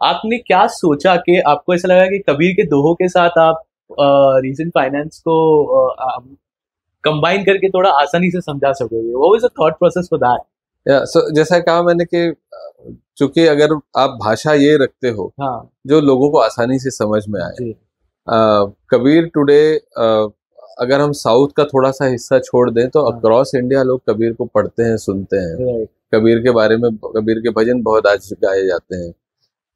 आपने क्या सोचा कि आपको ऐसा लगा कि कबीर के दोहों के साथ आप रीजन फाइनेंस को कंबाइन करके थोड़ा आसानी से समझा सकोगे? What was the thought process for that? जैसा कहा मैंने कि चूंकि अगर आप भाषा ये रखते हो हाँ जो लोगों को आसानी से समझ में आए। जी। कबीर टुडे, अगर हम साउथ का थोड़ा सा हिस्सा छोड़ दें तो हाँ अक्रॉस इंडिया लोग कबीर को पढ़ते हैं, सुनते हैं। राइट। कबीर के बारे में, कबीर के भजन बहुत आज गाए जाते हैं।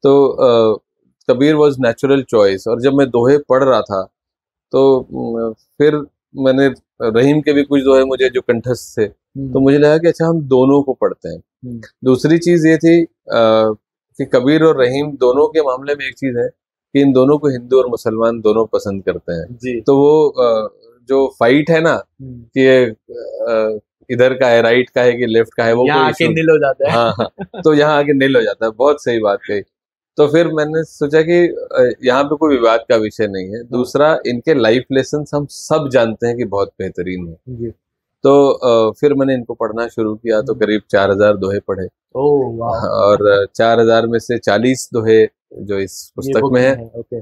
तो कबीर वॉज नेचुरल चॉइस। और जब मैं दोहे पढ़ रहा था तो फिर मैंने रहीम के भी कुछ दोहे मुझे जो कंठस्थ थे, तो मुझे लगा कि अच्छा हम दोनों को पढ़ते हैं। दूसरी चीज ये थी कि कबीर और रहीम दोनों के मामले में एक चीज है कि इन दोनों को हिंदू और मुसलमान दोनों पसंद करते हैं। जी। तो वो जो फाइट है ना कि ये इधर का है, राइट का है कि लेफ्ट का है, वो यहाँ कोई आके इशू। निल हो जाता है। हाँ हाँ, तो यहाँ आके नील हो जाता है। बहुत सही बात कही। तो फिर मैंने सोचा कि यहाँ पे कोई विवाद का विषय नहीं है। दूसरा, इनके लाइफ लेसन्स हम सब जानते हैं कि बहुत बेहतरीन है। जी। तो फिर मैंने इनको पढ़ना शुरू किया तो करीब 4000 दोहे पढ़े। ओह वाह। और 4000 में से 40 दोहे जो इस ये पुस्तक बुक में है। है, ओके।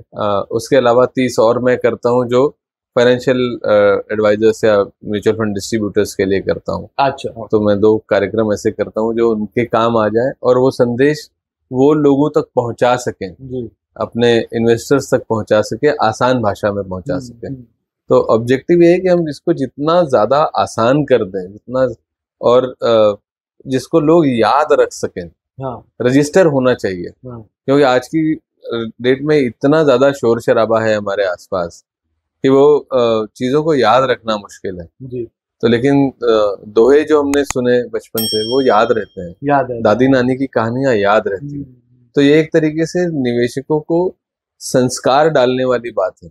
उसके अलावा 30 और मैं करता हूँ जो फाइनेंशियल एडवाइजर्स या म्यूचुअल फंड डिस्ट्रीब्यूटर्स के लिए करता हूँ। अच्छा। तो मैं 2 कार्यक्रम ऐसे करता हूँ जो उनके काम आ जाए और वो संदेश वो लोगों तक पहुंचा सकें, जी। अपने इन्वेस्टर्स तक पहुंचा सके, आसान भाषा में पहुंचा सके। तो ऑब्जेक्टिव ये है कि हम इसको जितना ज्यादा आसान कर दें, जितना, और जिसको लोग याद रख सकें। हाँ रजिस्टर होना चाहिए, हाँ क्योंकि आज की डेट में इतना ज्यादा शोर शराबा है हमारे आसपास कि वो चीजों को याद रखना मुश्किल है। जी। तो लेकिन दोहे जो हमने सुने बचपन से वो याद रहते हैं। याद है। दादी नानी की कहानियां याद रहती हैं। तो ये एक तरीके से निवेशकों को संस्कार डालने वाली बात है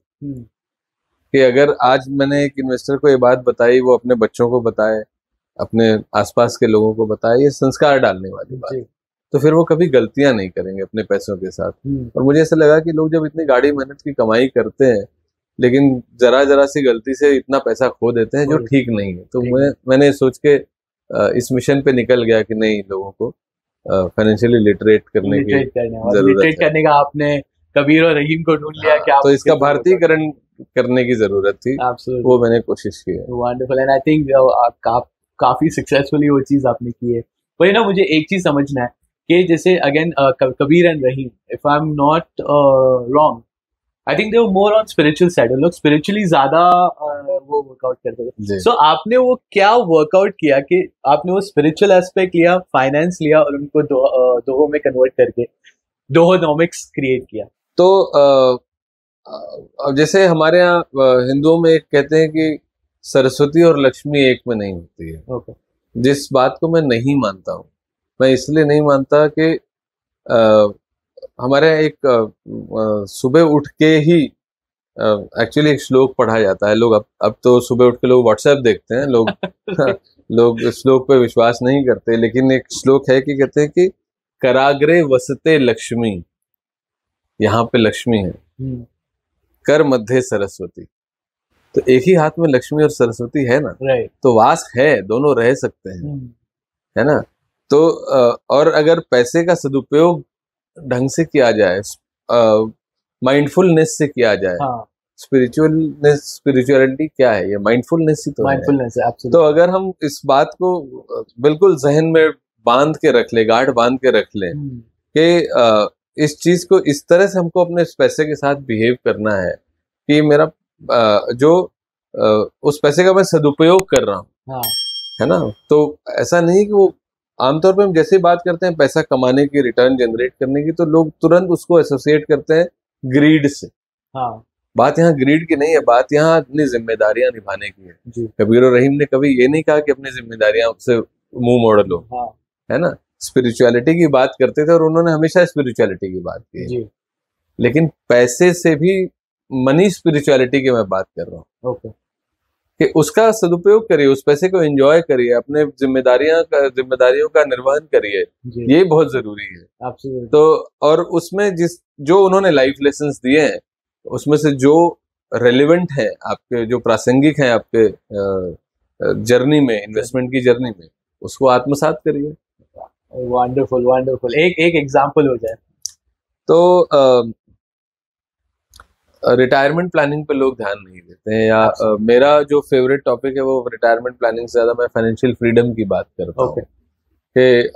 कि अगर आज मैंने एक इन्वेस्टर को ये बात बताई, वो अपने बच्चों को बताए, अपने आसपास के लोगों को बताए, ये संस्कार डालने वाली बात है। तो फिर वो कभी गलतियां नहीं करेंगे अपने पैसों के साथ। और मुझे ऐसा लगा कि लोग जब इतनी गाढ़ी मेहनत की कमाई करते हैं लेकिन जरा जरा सी गलती से इतना पैसा खो देते हैं जो ठीक नहीं है, तो मैंने सोच के इस मिशन पे निकल गया कि नहीं, लोगों को फाइनेंशियली लिटरेट करने की जरूरत लिटरेट करने का आपने कबीर और रहीम को ढूंढ लिया कि आप तो इसका भारतीयकरण करने की जरूरत थी। वो मैंने कोशिश की है। वंडरफुल। एंड आई थिंक आप काफी सक्सेसफुली वो चीज आपने की है। पर ना मुझे एक चीज समझना है कि जैसे again Kabir and Rahim, if I am not wrong, I think they were more on spiritual side. लोग स्पिरिचुअली ज्यादा वो वर्कआउट करते थे। सो आपने वो क्या वर्कआउट किया कि आपने वो स्पिरिचुअल एस्पेक्ट लिया, फाइनेंस लिया और उनको दोहों में कन्वर्ट करके दोहोनॉमिक्स क्रिएट किया? तो अब जैसे हमारे यहाँ हिंदुओं में एक कहते हैं कि सरस्वती और लक्ष्मी एक में नहीं होती है। okay. जिस बात को मैं नहीं मानता हूँ। मैं इसलिए नहीं मानता कि हमारे यहाँ एक सुबह उठ के ही एक्चुअली एक श्लोक पढ़ा जाता है। लोग अब तो सुबह उठ के लोग व्हाट्सएप देखते हैं, लोग लोग श्लोक पे विश्वास नहीं करते। लेकिन एक श्लोक है कि कहते हैं कि कराग्रे वसते लक्ष्मी, यहाँ पे लक्ष्मी है, कर मध्य सरस्वती। तो एक ही हाथ में लक्ष्मी और सरस्वती है ना, तो वास है, दोनों रह सकते हैं, है ना। तो और अगर पैसे का सदुपयोग ढंग से किया जाए, माइंडफुलनेस से किया जाए, स्पिरिचुअलिटी क्या है, ये माइंडफुलनेस ही तो है। तो अगर हम इस बात को बिल्कुल जहन में बांध के रख ले, गांठ बांध के रख ले कि इस चीज को इस तरह से हमको अपने पैसे के साथ बिहेव करना है कि मेरा जो उस पैसे का मैं सदुपयोग कर रहा हूँ, है ना। तो ऐसा नहीं कि वो आमतौर पे हम जैसे बात करते हैं पैसा कमाने की, रिटर्न जनरेट करने की, तो लोग तुरंत उसको एसोसिएट करते हैं ग्रीड से। बात यहाँ ग्रीड की नहीं है, बात यहाँ अपनी जिम्मेदारियां निभाने की है। कबीर और रहीम ने कभी ये नहीं कहा कि अपनी जिम्मेदारियां से मुंह मोड़ लो, है ना। स्पिरिचुअलिटी की बात करते थे और उन्होंने हमेशा स्पिरिचुअलिटी की बात की है। लेकिन पैसे से भी मनी स्पिरिचुअलिटी की मैं बात कर रहा हूँ कि उसका सदुपयोग करिए, उस पैसे को एंजॉय करिए, अपने जिम्मेदारियों का निर्वहन करिए, ये बहुत जरूरी है। तो और उसमें जो उन्होंने लाइफ लेसन्स दिए हैं उसमें से जो रेलिवेंट है, आपके जो प्रासंगिक हैं आपके जर्नी में, इन्वेस्टमेंट की जर्नी में, उसको आत्मसात करिए। Wonderful wonderful. एक एग्जांपल हो जाए। तो रिटायरमेंट प्लानिंग पे लोग ध्यान नहीं देते हैं, या मेरा जो फेवरेट टॉपिक है वो रिटायरमेंट प्लानिंग से ज्यादा मैं फाइनेंशियल फ्रीडम की बात करता हूँ कि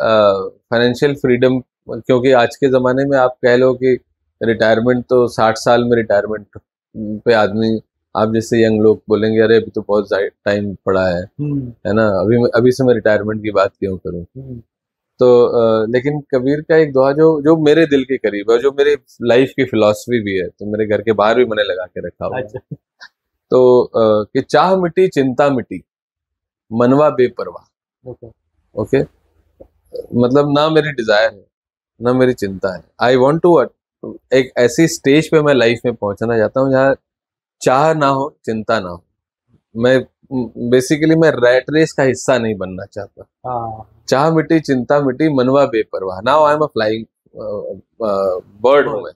फाइनेंशियल फ्रीडम, क्योंकि आज के ज़माने में आप कह लो कि रिटायरमेंट तो 60 साल में रिटायरमेंट पे आदमी, आप जैसे यंग लोग बोलेंगे अरे अभी तो बहुत टाइम पड़ा है ना, अभी से मैं रिटायरमेंट की बात क्यों करूं। तो लेकिन कबीर का एक दोहा जो मेरे दिल के करीब है, जो मेरे लाइफ की फिलॉसफी भी है, तो मेरे घर के बाहर भी मैंने लगा के रखा हुआ है। तो कि चाह मिटी चिंता मिटी मनवा बेपरवाह। ओके, मतलब ना मेरी डिजायर है ना मेरी चिंता है। आई वॉन्ट टू एक ऐसी स्टेज पे मैं लाइफ में पहुंचना चाहता हूँ जहाँ चाह ना हो चिंता ना हो। मैं बेसिकली मैं रैट रेस का हिस्सा नहीं बनना चाहता। चाह मिटी चिंता मिटी मनवा बेपरवाह। Now I am a flying bird हूं मैं,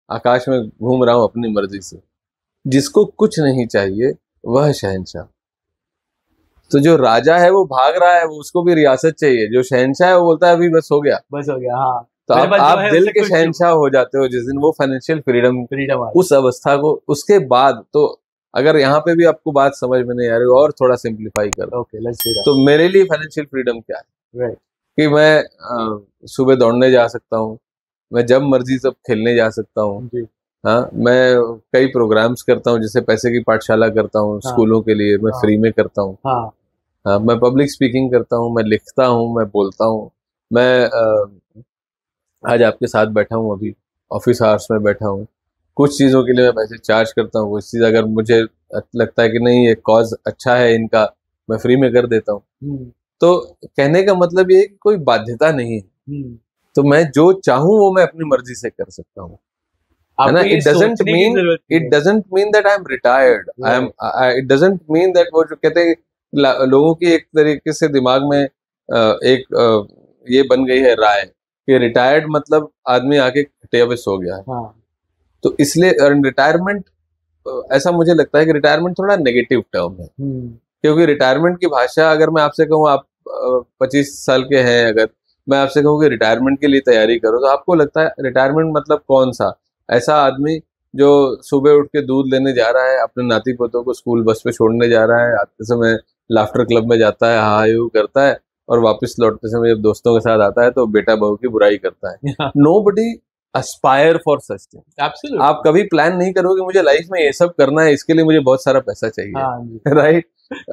आकाश में घूम रहा हूँ अपनी मर्जी से। जिसको कुछ नहीं चाहिए वह शहंशाह। तो जो राजा है वो भाग रहा है, वो उसको भी रियासत चाहिए। जो शहंशाह है वो बोलता है अभी बस हो गया, बस हो गया। हाँ, तो आप दिल के शहंशाह हो जाते हो जिस दिन वो फाइनेंशियल फ्रीडम उस अवस्था को। उसके बाद तो अगर यहाँ पे भी आपको बात समझ में नहीं आ रही और थोड़ा सिंप्लीफाई कर, तो मेरे लिए फाइनेंशियल फ्रीडम क्या है? कि मैं सुबह दौड़ने जा सकता हूँ, मैं जब मर्जी तब खेलने जा सकता हूँ। हाँ, मैं कई प्रोग्राम्स करता हूँ, जैसे पैसे की पाठशाला करता हूँ स्कूलों के लिए, मैं फ्री में करता हूँ। हाँ, मैं पब्लिक स्पीकिंग करता हूँ, मैं लिखता हूँ, मैं बोलता हूँ। मैं आज आपके साथ बैठा हूँ, अभी ऑफिस आवर्स में बैठा हूँ। कुछ चीज़ों के लिए मैं पैसे चार्ज करता हूँ, कुछ चीज़ अगर मुझे लगता है कि नहीं ये कॉज अच्छा है इनका, मैं फ्री में कर देता हूँ। तो कहने का मतलब ये कि कोई बाध्यता नहीं है, तो मैं जो चाहूँ वो मैं अपनी मर्जी से कर सकता हूँ, है ना। It doesn't mean that I am retired, it doesn't mean that वो जो कहते हैं लोगों की एक तरीके से दिमाग में एक ये बन गई है राय कि रिटायर्ड मतलब आदमी आके खटिया पे सो गया है। तो इसलिए रिटायरमेंट, ऐसा मुझे लगता है कि रिटायरमेंट थोड़ा नेगेटिव टर्म है, क्योंकि रिटायरमेंट की भाषा अगर मैं आपसे कहूँ, आप 25 साल के हैं, अगर मैं आपसे कहूँ कि रिटायरमेंट के लिए तैयारी करो, तो आपको लगता है रिटायरमेंट मतलब कौन सा ऐसा आदमी जो सुबह उठ के दूध लेने जा रहा है, अपने नाती पोतों को स्कूल बस पे छोड़ने जा रहा है, आते समय लाफ्टर क्लब में जाता है, हा यू करता है, और वापस लौटते समय जब दोस्तों के साथ आता है तो बेटा बहू की बुराई करता है। Nobody Aspire for such thing. आप कभी प्लान नहीं करोगे मुझे लाइफ में ये सब करना है, इसके लिए मुझे बहुत सारा पैसा चाहिए, राइट।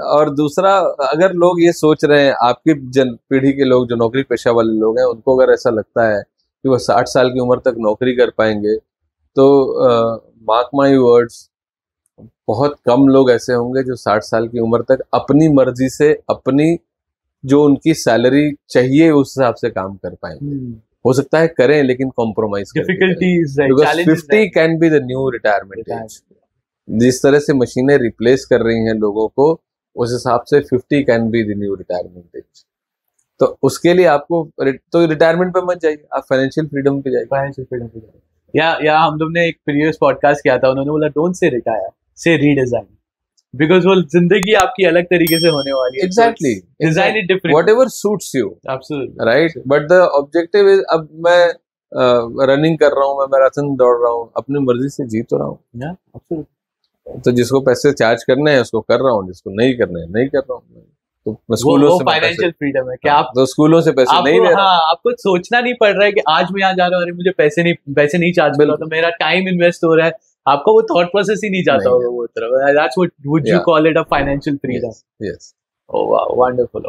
और दूसरा, अगर लोग ये सोच रहे हैं, आपकी पीढ़ी के लोग जो नौकरी पेशा वाले लोग हैं, उनको अगर ऐसा लगता है कि वो 60 साल की उम्र तक नौकरी कर पाएंगे, तो मार्क माई वर्ड्स, बहुत कम लोग ऐसे होंगे जो 60 साल की उम्र तक अपनी मर्जी से, अपनी जो उनकी सैलरी चाहिए उस हिसाब से काम कर पाएंगे। हो सकता है करें, लेकिन compromise difficulties, 50 can be the new retirement age. जिस तरह से मशीनें रिप्लेस कर रही हैं लोगों को, उस हिसाब से 50 can be the new retirement age. तो उसके लिए आपको तो रिटायरमेंट पे मत जाइए, आप फाइनेंशियल फ्रीडम पे जाइए। फाइनेंशियल फ्रीडम पे जाइए। या हम लोग ने एक प्रीवियस पॉडकास्ट किया था, उन्होंने बोला डोंट से रिटायर, से रीडिजाइन, बिकॉज वो जिंदगी आपकी अलग तरीके से होने वाली है। Exactly, design it different, whatever suits you, absolutely, right. But the objective is, अब मैं रनिंग कर रहा हूँ, मैं मैराथन दौड़ रहा हूँ, अपनी मर्जी से जी तो रहा हूँ। तो जिसको पैसे चार्ज करने हैं उसको कर रहा हूँ, जिसको नहीं करने हैं नहीं कर रहा हूँ। तो स्कूलों से फाइनेंशियल फ्रीडम है कि आप तो स्कूलों से पैसे नहीं ले रहा। हाँ, आपको सोचना नहीं पड़ रहा है कि आज मैं यहाँ जा रहा हूँ, अरे मुझे पैसे नहीं चार्ज मिल रहा, तो मेरा टाइम इन्वेस्ट हो रहा है। आपका वो थॉट प्रोसेस ही नहीं जाता होगा वो तरफ। That's what would you call it, a financial freedom? Yes. Oh wow, wonderful.